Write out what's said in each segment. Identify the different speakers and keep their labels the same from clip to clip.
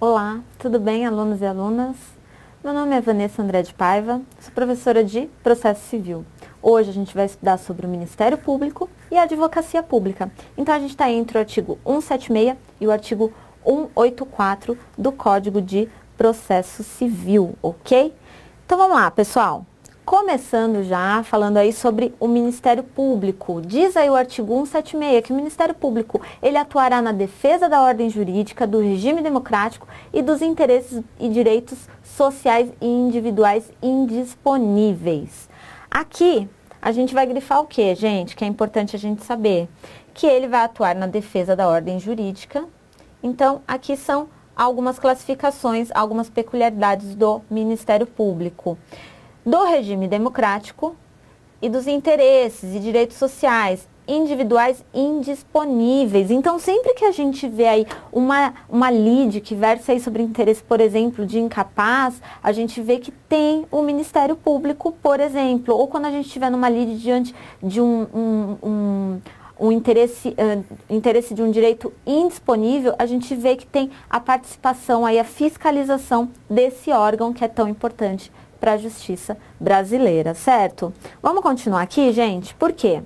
Speaker 1: Olá, tudo bem, alunos e alunas? Meu nome é Vanessa André de Paiva, sou professora de Processo Civil. Hoje a gente vai estudar sobre o Ministério Público e a Advocacia Pública. Então a gente está entre o artigo 176 e o artigo 184 do Código de Processo Civil, ok? Então vamos lá, pessoal. Começando já, falando aí sobre o Ministério Público. Diz aí o artigo 176 que o Ministério Público, ele atuará na defesa da ordem jurídica, do regime democrático e dos interesses e direitos sociais e individuais indisponíveis. Aqui, a gente vai grifar o quê, gente? Que é importante a gente saber. Que ele vai atuar na defesa da ordem jurídica. Então, aqui são algumas classificações, algumas peculiaridades do Ministério Público. Do regime democrático e dos interesses e direitos sociais individuais indisponíveis. Então, sempre que a gente vê aí uma lide que versa aí sobre interesse, por exemplo, de incapaz, a gente vê que tem o Ministério Público, por exemplo, ou quando a gente estiver numa lide diante de um interesse de um direito indisponível, a gente vê que tem a participação aí, a fiscalização desse órgão que é tão importante para a justiça brasileira, certo? Vamos continuar aqui, gente? Por quê?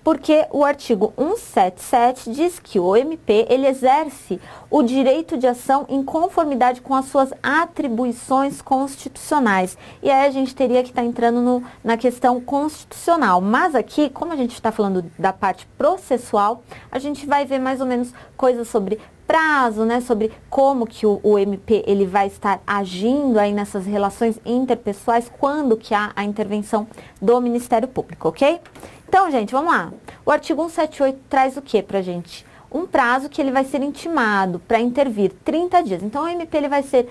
Speaker 1: Porque o artigo 177 diz que o MP, ele exerce o direito de ação em conformidade com as suas atribuições constitucionais. E aí a gente teria que estar entrando na questão constitucional. Mas aqui, como a gente está falando da parte processual, a gente vai ver mais ou menos coisas sobre prazo, né, sobre como que o MP ele vai estar agindo aí nessas relações interpessoais, quando que há a intervenção do Ministério Público, ok? Então, gente, vamos lá. O artigo 178 traz o que pra gente? Um prazo que ele vai ser intimado para intervir 30 dias. Então, o MP ele vai ser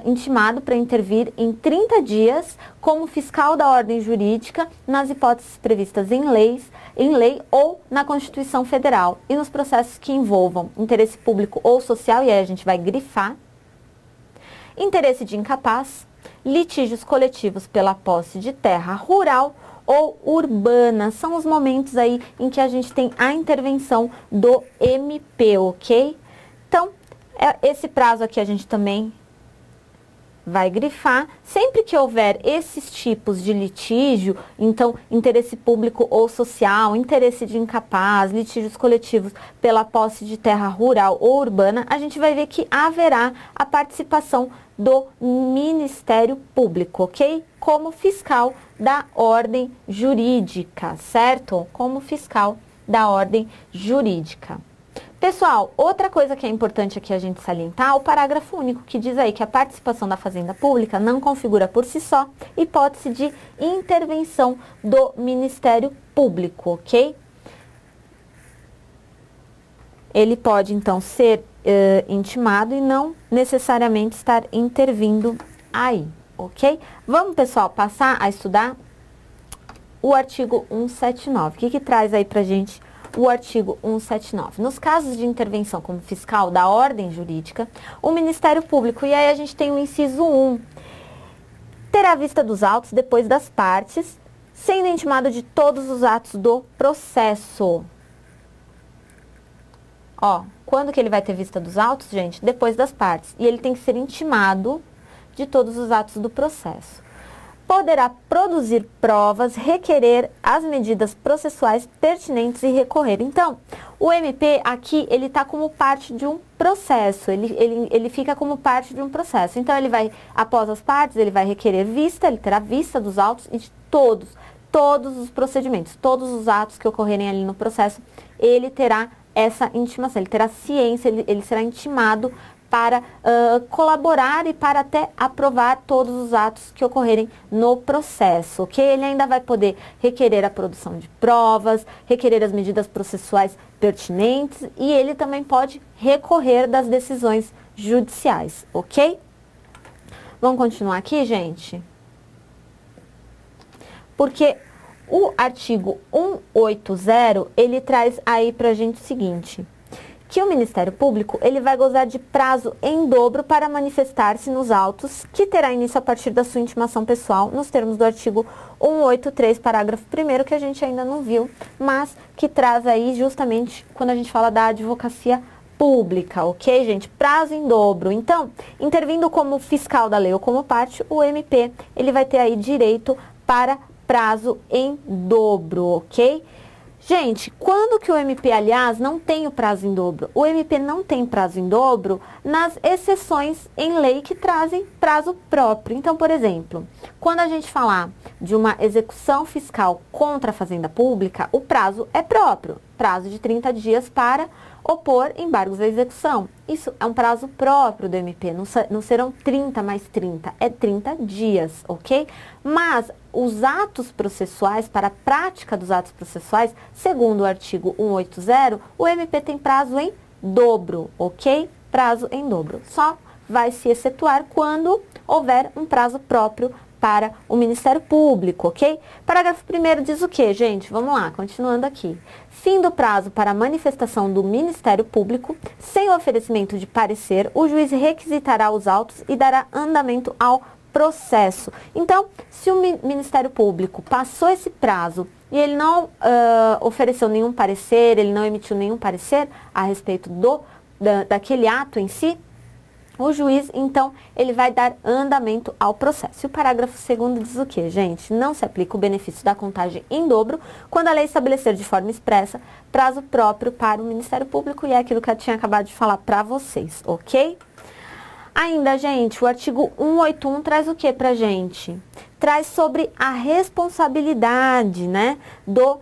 Speaker 1: intimado para intervir em 30 dias como fiscal da ordem jurídica nas hipóteses previstas em lei ou na Constituição Federal e nos processos que envolvam interesse público ou social, e aí a gente vai grifar, interesse de incapaz, litígios coletivos pela posse de terra rural ou urbana. São os momentos aí em que a gente tem a intervenção do MP, ok? Então, esse prazo aqui a gente também vai grifar. Sempre que houver esses tipos de litígio, então interesse público ou social, interesse de incapaz, litígios coletivos pela posse de terra rural ou urbana, a gente vai ver que haverá a participação do Ministério Público, ok? Como fiscal da ordem jurídica, certo? Como fiscal da ordem jurídica. Pessoal, outra coisa que é importante aqui a gente salientar é o parágrafo único, que diz aí que a participação da Fazenda Pública não configura por si só hipótese de intervenção do Ministério Público, ok? Ele pode, então, ser intimado e não necessariamente estar intervindo aí, ok? Vamos, pessoal, passar a estudar o artigo 179. O que traz aí pra gente o artigo 179? Nos casos de intervenção como fiscal da ordem jurídica, o Ministério Público, e aí a gente tem o inciso 1, terá vista dos autos depois das partes, sendo intimado de todos os atos do processo. Ó, quando que ele vai ter vista dos autos, gente? Depois das partes. E ele tem que ser intimado de todos os atos do processo. Poderá produzir provas, requerer as medidas processuais pertinentes e recorrer. Então, o MP aqui, ele está como parte de um processo, ele fica como parte de um processo. Então, ele vai, após as partes, ele vai requerer vista, ele terá vista dos autos e de todos os procedimentos, todos os atos que ocorrerem ali no processo, ele terá essa intimação, ele terá ciência, ele será intimado para colaborar e para até aprovar todos os atos que ocorrerem no processo, ok? Ele ainda vai poder requerer a produção de provas, requerer as medidas processuais pertinentes e ele também pode recorrer das decisões judiciais, ok? Vamos continuar aqui, gente? Porque o artigo 180, ele traz aí pra gente o seguinte, que o Ministério Público, ele vai gozar de prazo em dobro para manifestar-se nos autos, que terá início a partir da sua intimação pessoal, nos termos do artigo 183, parágrafo 1º, que a gente ainda não viu, mas que traz aí justamente quando a gente fala da advocacia pública, ok, gente? Prazo em dobro. Então, intervindo como fiscal da lei ou como parte, o MP, ele vai ter aí direito para prazo em dobro, ok? Gente, quando que o MP, aliás, não tem o prazo em dobro? O MP não tem prazo em dobro nas exceções em lei que trazem prazo próprio. Então, por exemplo, quando a gente falar de uma execução fiscal contra a Fazenda Pública, o prazo é próprio, prazo de 30 dias para opor embargos à execução. Isso é um prazo próprio do MP, não serão 30 mais 30, é 30 dias, ok? Mas os atos processuais, para a prática dos atos processuais, segundo o artigo 180, o MP tem prazo em dobro, ok? Prazo em dobro. Só vai se excetuar quando houver um prazo próprio para o Ministério Público, ok? Parágrafo 1º diz o quê, gente? Vamos lá, continuando aqui. Fim do prazo para manifestação do Ministério Público, sem oferecimento de parecer, o juiz requisitará os autos e dará andamento ao processo. Então, se o Ministério Público passou esse prazo e ele não ofereceu nenhum parecer, ele não emitiu nenhum parecer a respeito daquele ato em si, o juiz, então, ele vai dar andamento ao processo. E o parágrafo 2º diz o quê, gente? Não se aplica o benefício da contagem em dobro quando a lei estabelecer de forma expressa prazo próprio para o Ministério Público, e é aquilo que eu tinha acabado de falar para vocês, ok? Ainda, gente, o artigo 181 traz o que pra gente? Traz sobre a responsabilidade, né, do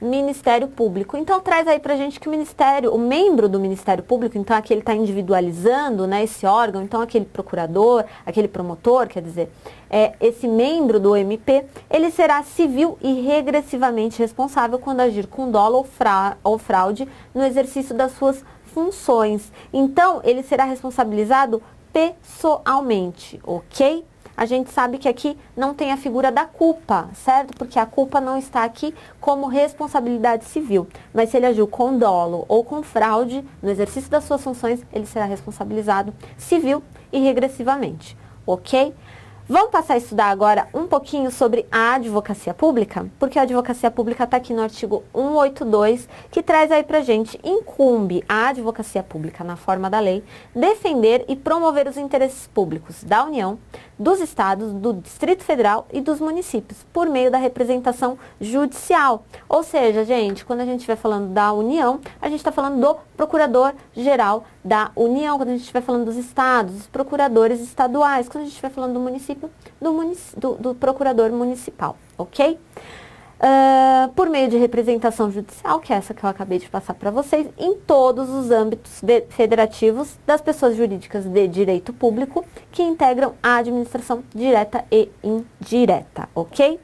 Speaker 1: Ministério Público. Então, traz aí pra gente que o membro do Ministério Público, então aqui ele está individualizando, né, esse órgão, então aquele procurador, aquele promotor, quer dizer, esse membro do MP, ele será civil e regressivamente responsável quando agir com dolo ou fraude no exercício das suas funções. Então, ele será responsabilizado pessoalmente, ok? A gente sabe que aqui não tem a figura da culpa, certo? Porque a culpa não está aqui como responsabilidade civil. Mas se ele agiu com dolo ou com fraude no exercício das suas funções, ele será responsabilizado civil e regressivamente, ok? Vamos passar a estudar agora um pouquinho sobre a advocacia pública? Porque a advocacia pública está aqui no artigo 182, que traz aí pra gente, incumbe a advocacia pública, na forma da lei, defender e promover os interesses públicos da União, dos Estados, do Distrito Federal e dos municípios, por meio da representação judicial. Ou seja, gente, quando a gente estiver falando da União, a gente está falando do Procurador-Geral da União. Quando a gente estiver falando dos Estados, dos procuradores estaduais. Quando a gente estiver falando do município, do Procurador Municipal, ok? Por meio de representação judicial, que é essa que eu acabei de passar para vocês, em todos os âmbitos federativos das pessoas jurídicas de direito público que integram a administração direta e indireta, ok?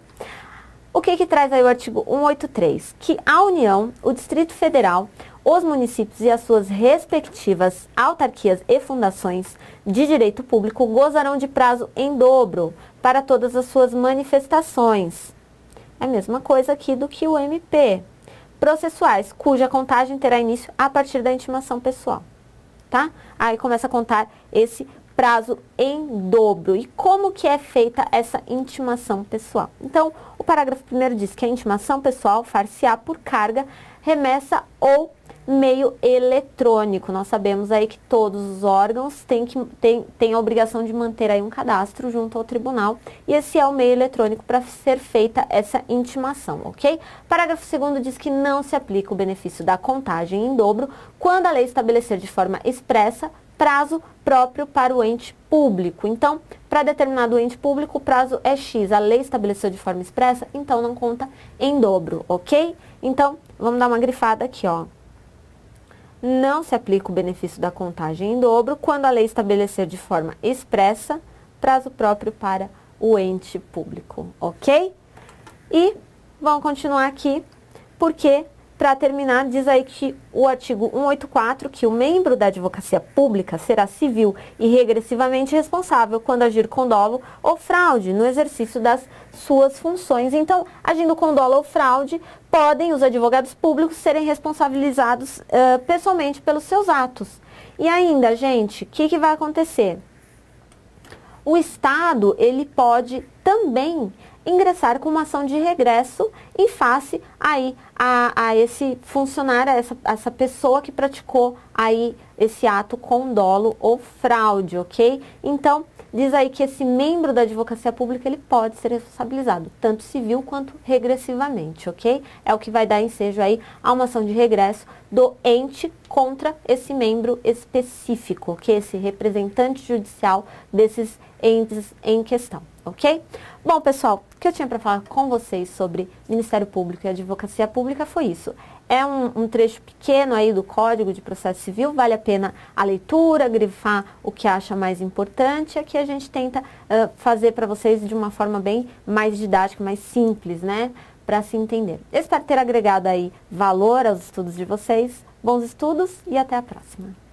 Speaker 1: O que traz aí o artigo 183? Que a União, o Distrito Federal, os municípios e as suas respectivas autarquias e fundações de direito público gozarão de prazo em dobro para todas as suas manifestações. É a mesma coisa aqui do que o MP. Processuais, cuja contagem terá início a partir da intimação pessoal, tá? Aí começa a contar esse prazo em dobro. E como que é feita essa intimação pessoal? Então, o parágrafo 1º diz que a intimação pessoal far-se-á por carga, remessa ou meio eletrônico. Nós sabemos aí que todos os órgãos têm a obrigação de manter aí um cadastro junto ao tribunal, e esse é o meio eletrônico para ser feita essa intimação, ok? Parágrafo 2º diz que não se aplica o benefício da contagem em dobro quando a lei estabelecer de forma expressa prazo próprio para o ente público. Então, para determinado ente público, o prazo é X, a lei estabeleceu de forma expressa, então não conta em dobro, ok? Então, vamos dar uma grifada aqui, ó. Não se aplica o benefício da contagem em dobro quando a lei estabelecer de forma expressa prazo próprio para o ente público, ok? E vamos continuar aqui, porque, para terminar, diz aí que o artigo 184, que o membro da advocacia pública será civil e regressivamente responsável quando agir com dolo ou fraude no exercício das suas funções. Então, agindo com dolo ou fraude, podem os advogados públicos serem responsabilizados pessoalmente pelos seus atos. E ainda, gente, o que vai acontecer? O Estado, ele pode também ingressar com uma ação de regresso em face aí a esse funcionário, essa pessoa que praticou aí esse ato com dolo ou fraude, ok? Então, diz aí que esse membro da advocacia pública, ele pode ser responsabilizado, tanto civil quanto regressivamente, ok? É o que vai dar ensejo aí a uma ação de regresso do ente contra esse membro específico, ok? Esse representante judicial desses entes em questão, ok? Bom, pessoal, o que eu tinha para falar com vocês sobre Ministério Público e Advocacia Pública foi isso. É um trecho pequeno aí do Código de Processo Civil, vale a pena a leitura, grifar o que acha mais importante. Aqui a gente tenta fazer para vocês de uma forma bem mais didática, mais simples, né? Para se entender. Eu espero ter agregado aí valor aos estudos de vocês. Bons estudos e até a próxima.